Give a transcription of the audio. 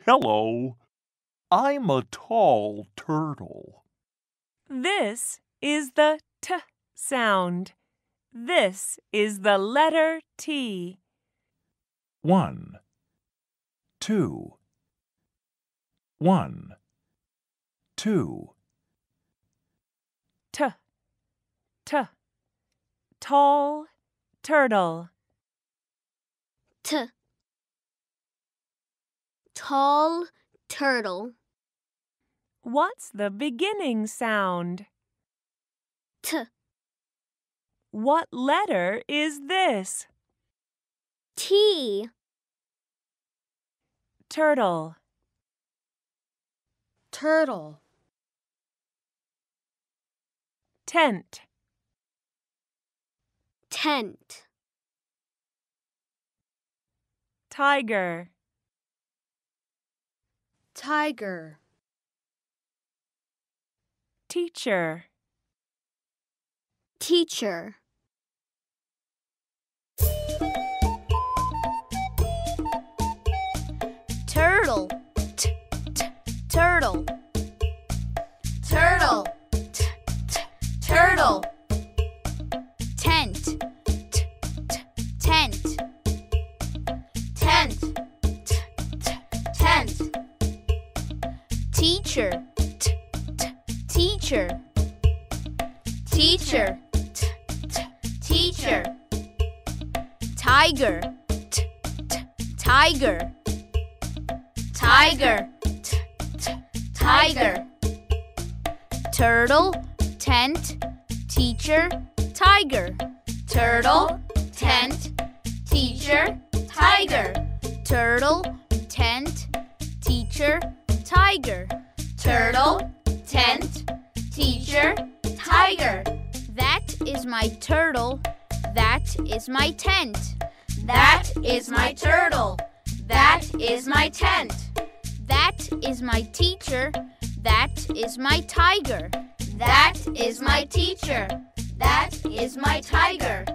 Hello. I'm a tall turtle. This is the T sound. This is the letter T. 1, 2. 1, 2. T, T. Tall turtle. T. Tall turtle. What's the beginning sound? T. What letter is this? T. Turtle. Turtle. Tent. Tent. Tiger. Tiger. Teacher. Teacher. Turtle. T, t, turtle. Turtle. T, t, turtle. Tent. T, t, tent. Tent. T, t, tent. Teacher. T, t, teacher. Teacher. T, t, teacher. Tiger. T, t, tiger. Tiger. T, t, tiger. Turtle, tent, teacher, tiger. Turtle, tent, teacher, tiger. Turtle, tent, teacher, tiger. Turtle, tent, teacher, tiger. That is my turtle. That is my tent. That is my turtle. That is my tent. That is my teacher. That is my tiger. That is my teacher. That is my tiger.